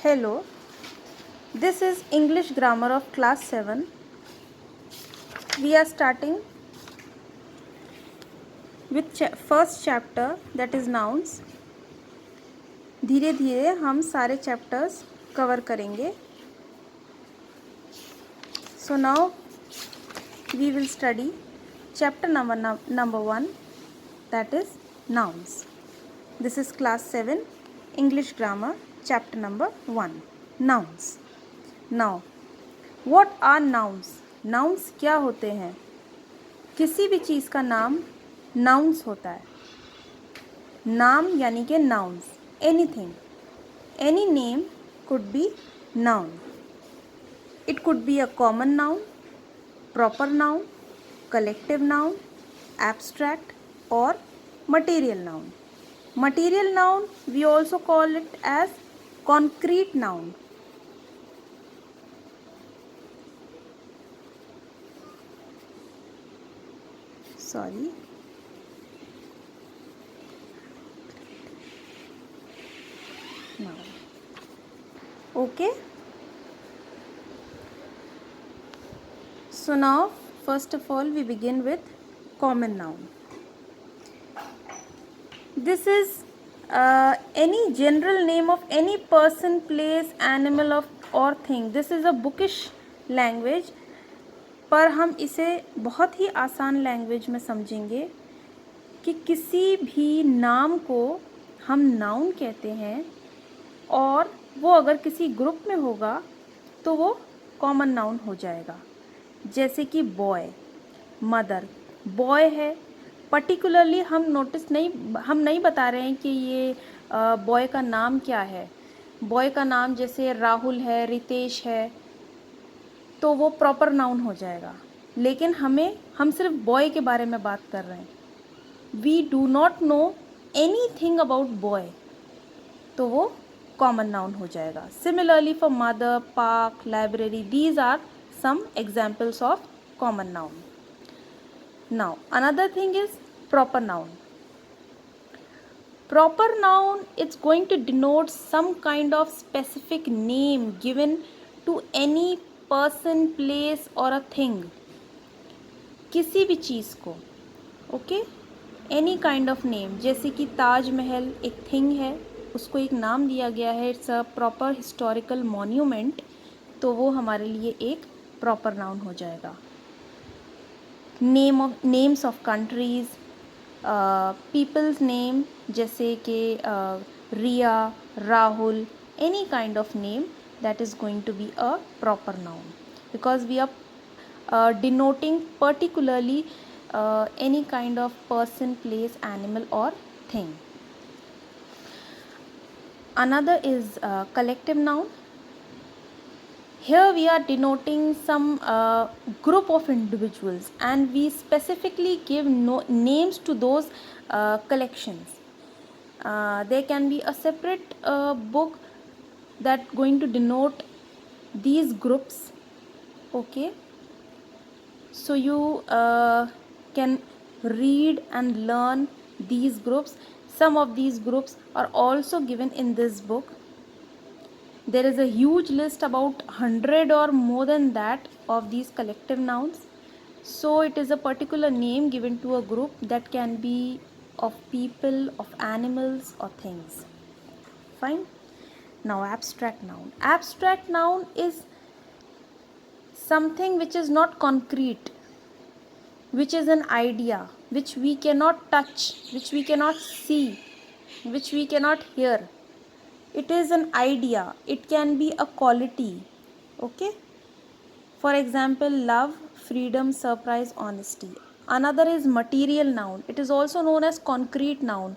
Hello, this is English grammar of class 7. We are starting with first chapter, that is nouns. धीरे धीरे हम सारे chapters cover करेंगे. So now we will study chapter number 1, that is nouns. This is class 7 English grammar chapter number 1, nouns. Now what are nouns? Nouns क्या होते हैं? किसी भी चीज़ का नाम नाउन्स होता है. नाम यानी कि nouns. Anything, any name could be noun. It could be a common noun, proper noun, collective noun, abstract और material noun. Material noun we also call it as concrete noun. Sorry. Now. Okay. So now, first of all, we begin with common noun. This is any general name of any person, place, animal or thing. This is a bookish language. पर हम इसे बहुत ही आसान language में समझेंगे कि किसी भी नाम को हम नाउन कहते हैं और वो अगर किसी ग्रुप में होगा तो वो कॉमन नाउन हो जाएगा. जैसे कि बॉय, मदर. बॉय है, पर्टिकुलरली हम नहीं बता रहे हैं कि ये बॉय का नाम क्या है. बॉय का नाम जैसे राहुल है, रितेश है, तो वो प्रॉपर नाउन हो जाएगा. लेकिन हम सिर्फ बॉय के बारे में बात कर रहे हैं. We do not know anything about boy, तो वो कॉमन नाउन हो जाएगा. Similarly for mother, park, library, these are some examples of common noun. Now another thing is proper noun. Proper noun, it's going to denote some kind of specific name given to any person, place or a thing. किसी भी चीज़ को. Okay, any kind of name. जैसे कि ताजमहल एक thing है, उसको एक नाम दिया गया है. It's a proper historical monument, तो वो हमारे लिए एक प्रॉपर नाउन हो जाएगा. Names of countries, people's name जैसे कि Riya, Rahul, any kind of name, that is going to be a proper noun because we are denoting particularly any kind of person, place, animal or thing. Another is collective noun. Here we are denoting some group of individuals and we specifically give names to those collections. There can be a separate book that going to denote these groups. Okay, so you can read and learn these groups. Some of these groups are also given in this book. There is a huge list, about 100 or more than that, of these collective nouns. So it is a particular name given to a group that can be of people, of animals or things. Fine. Now abstract noun. Abstract noun is something which is not concrete, which is an idea, which we cannot touch, which we cannot see, which we cannot hear. It is an idea. It can be a quality. Okay. For example, love, freedom, surprise, honesty. Another is material noun. It is also known as concrete noun.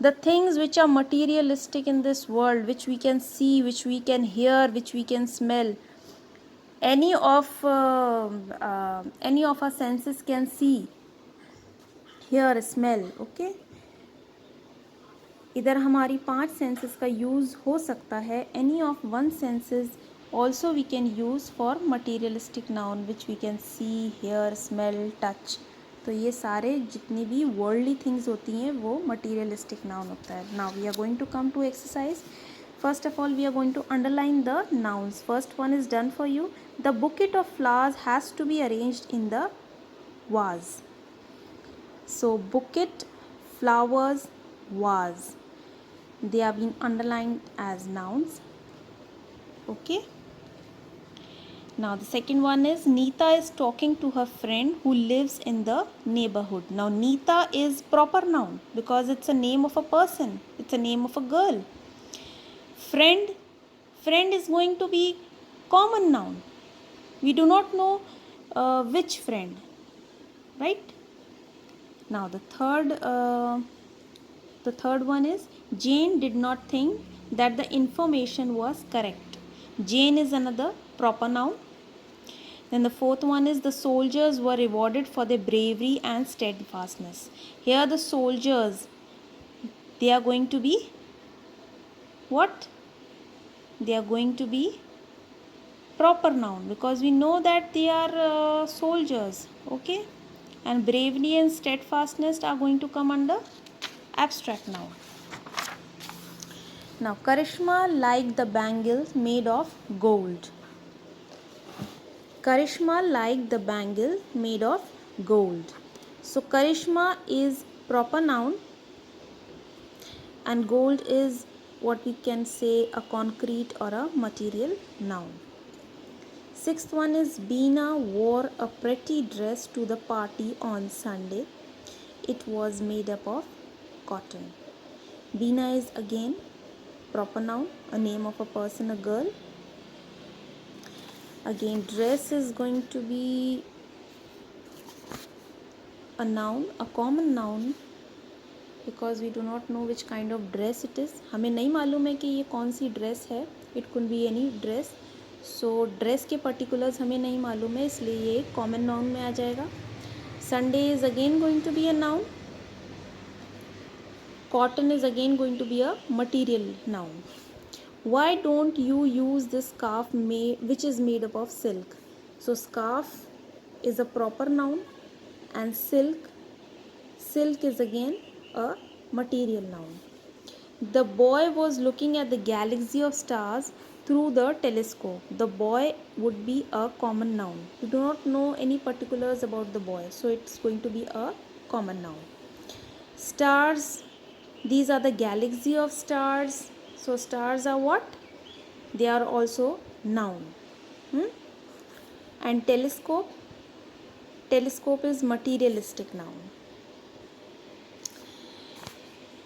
The things which are materialistic in this world, which we can see, which we can hear, which we can smell. Any of our senses can see, hear, smell. Okay. इधर हमारी 5 senses का use हो सकता है. Any of 1 senses also we can use for materialistic noun which we can see, hear, smell, touch. तो ये सारे जितनी भी वर्ल्डली थिंग्स होती हैं वो materialistic noun होता है. Now we are going to come to exercise. First of all, we are going to underline the nouns. First one is done for you. The bouquet of flowers has to be arranged in the vase. So bouquet, flowers, vase, they have been underlined as nouns. Okay. Now the second one is Neeta is talking to her friend who lives in the neighborhood. Now Neeta is proper noun because it's a name of a person. It's a name of a girl. Friend is going to be common noun. We do not know which friend, right? Now the third one is Jane did not think that the information was correct. Jane is another proper noun. Then the fourth one is the soldiers were rewarded for their bravery and steadfastness. Here the soldiers, they are going to be what? They are going to be proper noun because we know that they are soldiers. Okay. And bravery and steadfastness are going to come under abstract noun. Now Karishma liked the bangles made of gold. Karishma liked the bangle made of gold. So Karishma is proper noun and gold is what we can say a concrete or a material noun. Sixth one is Beena wore a pretty dress to the party on Sunday. It was made up of cotton. Beena is again proper noun, a name of a person, a girl. Again, dress is going to be a noun, a common noun, because we do not know which kind of dress it is. हमें नहीं मालूम है कि ये कौन सी dress है. It could be any dress. So dress के particulars हमें नहीं मालूम है, इसलिए ये common noun में आ जाएगा. Sunday is again going to be a noun. Cotton is again going to be a material noun. Why don't you use this scarf which is made up of silk? So scarf is a proper noun and silk is again a material noun. The boy was looking at the galaxy of stars through the telescope. The boy would be a common noun. We do not know any particulars about the boy, so it's going to be a common noun. Stars, these are the galaxy of stars. So stars are what? They are also noun. And telescope is materialistic noun.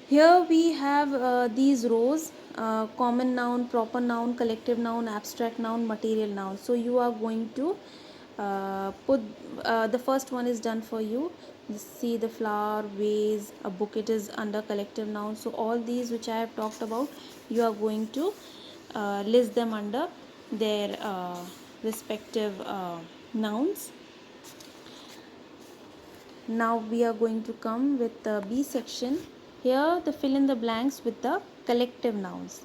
Here we have these rows, common noun, proper noun, collective noun, abstract noun, material noun. So you are going to put the first one is done for you. See, the flower, vase, a bouquet is under collective noun. So all these which I have talked about, you are going to list them under their respective nouns. Now we are going to come with the B section. Here the fill in the blanks with the collective nouns.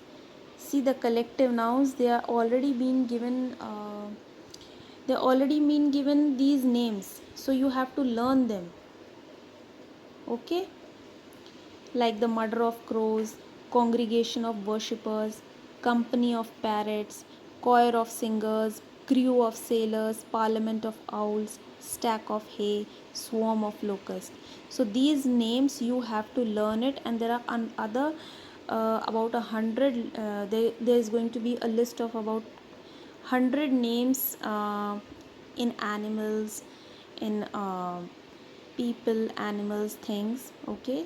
See, the collective nouns, they are already been given these names, so you have to learn them. Okay, like the mother of crows, congregation of worshippers, company of parrots, choir of singers, crew of sailors, parliament of owls, stack of hay, swarm of locusts. So these names you have to learn it, and there are other about 100. There is going to be a list of about 100 names in animals, in people, animals, things. Okay,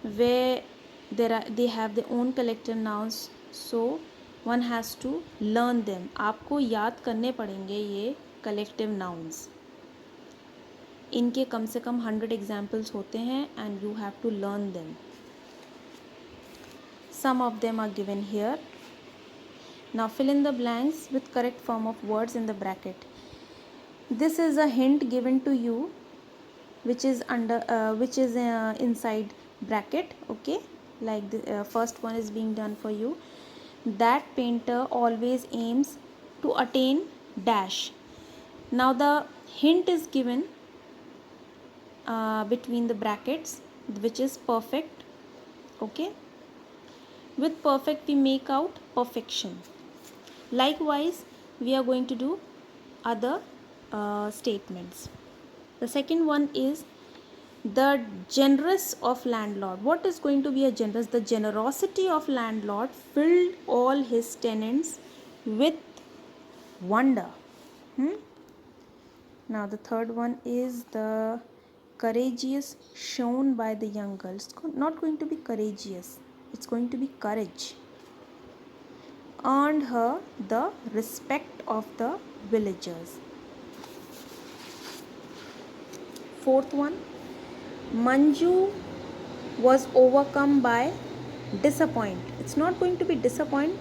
where they have their own collective nouns, so one has to learn them. आपको याद करने पड़ेंगे ये collective nouns. इनके कम से कम 100 examples होते हैं and you have to learn them. Some of them are given here. Now fill in the blanks with correct form of words in the bracket. This is a hint given to you, which is inside bracket. Okay, like the first one is being done for you. That painter always aims to attain dash. Now the hint is given between the brackets, which is perfect. Okay, With perfect we make out perfection. Likewise, we are going to do other statements. The second one is the generous of landlord. What is going to be a generous? The generosity of landlord filled all his tenants with wonder. Now the third one is the courageous shown by the young girl. It's not going to be courageous, it's going to be courage. Earned her the respect of the villagers. Fourth one, Manju was overcome by disappoint. It's not going to be disappoint.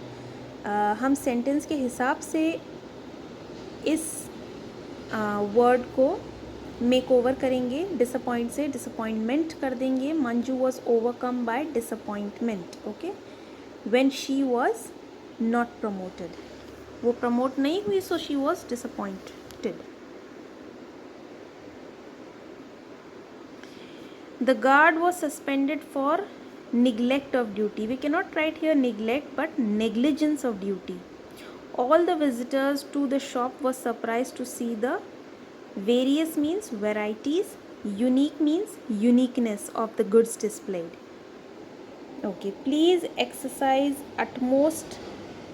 हम sentence के हिसाब से इस word को make over करेंगे. Disappoint से disappointment कर देंगे. Manju was overcome bye disappointment. Okay, when she was not promoted. वो प्रमोट नहीं हुई, so she was disappointed. The guard was suspended for neglect of duty. We cannot write here neglect, but negligence of duty. All the visitors to the shop were surprised to see the various means varieties, unique means uniqueness of the goods displayed. Okay, please exercise utmost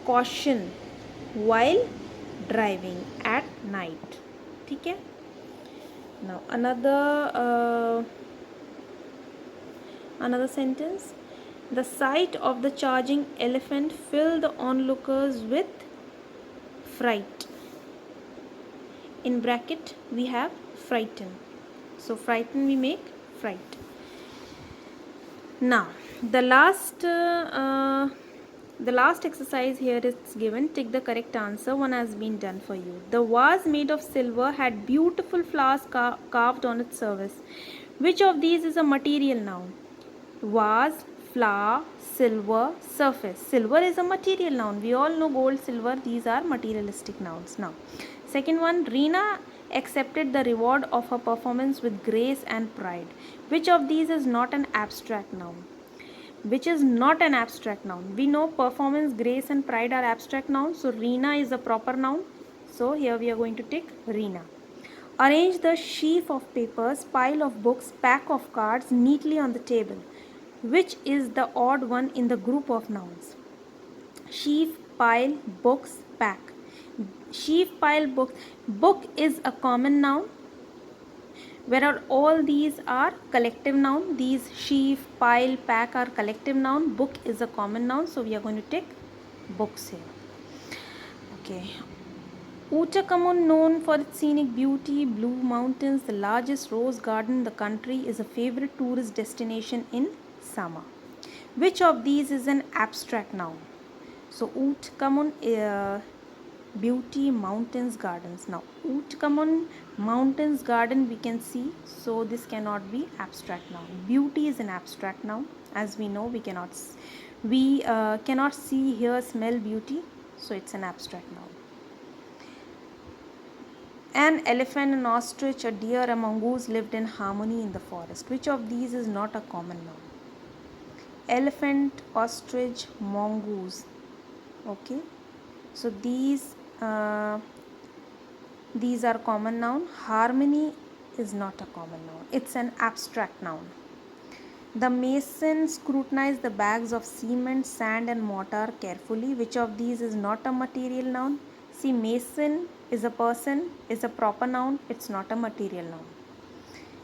caution while driving at night. ठीक है. Now another sentence. The sight of the charging elephant filled the onlookers with fright. In bracket we have frighten. So frighten we make fright. Now the last exercise here is given. Take the correct answer. One has been done for you. The vase made of silver had beautiful flowers carved on its surface. Which of these is a material noun? Vase, flower, silver, surface. Silver is a material noun. We all know gold, silver, these are materialistic nouns. Now, second one, Reena accepted the reward of her performance with grace and pride. Which of these is not an abstract noun? Which is not an abstract noun? We know performance, grace and pride are abstract nouns. So, Reena is a proper noun. So, here we are going to take Reena. Arrange the sheaf of papers, pile of books, pack of cards neatly on the table. Which is the odd one in the group of nouns? Sheaf, pile, books, pack. Sheaf, pile, books. Book is a common noun, whereas all these are collective noun. These sheaf, pile, pack are collective noun. Book is a common noun, so we are going to take books here. Okay. Uttakamun, known for its scenic beauty, blue mountains, the largest rose garden in the country, is a favorite tourist destination in summer. Which of these is an abstract noun? So Uttakamun, beauty, mountains, gardens. Now Uttakamun, mountains, garden we can see, so this cannot be abstract noun. Beauty is an abstract noun. As we know, we cannot see, hear, smell beauty, so it's an abstract noun. An elephant, an ostrich, a deer, a mongoose lived in harmony in the forest. Which of these is not a common noun? Elephant, ostrich, mongoose. Okay, so these are common noun. Harmony is not a common noun. It's an abstract noun. The mason scrutinized the bags of cement, sand and mortar carefully. Which of these is not a material noun? See, mason is a person, is a proper noun. It's not a material noun.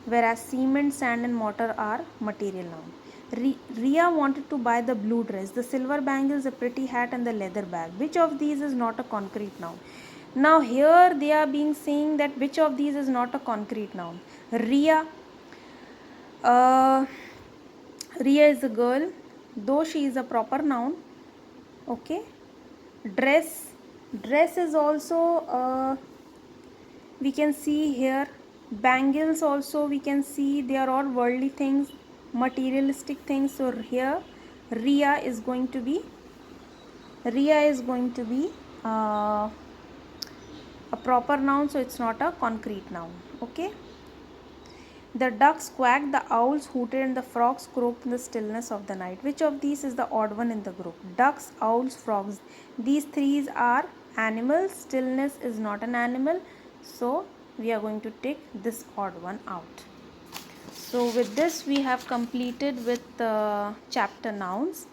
Whereas cement, sand and mortar are material noun. Ria wanted to buy the blue dress, the silver bangles, the pretty hat and the leather bag. Which of these is not a concrete noun? Now here they are being saying that which of these is not a concrete noun. Ria is a girl, though she is a proper noun. Okay. Dress is also we can see here. Bangles also we can see, they are all worldly things, materialistic things. So here Ria is going to be a proper noun, so it's not a concrete noun. Okay. The ducks quacked, the owls hooted, and the frogs croaked in the stillness of the night. Which of these is the odd one in the group? Ducks, owls, frogs. These three are animals. Stillness is not an animal. So we are going to take this odd one out. So with this we have completed with chapter nouns,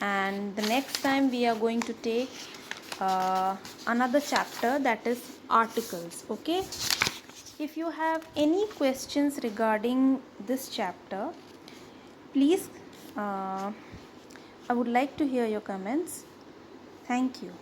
and the next time we are going to take another chapter, that is articles. Okay, if you have any questions regarding this chapter, please I would like to hear your comments. Thank you.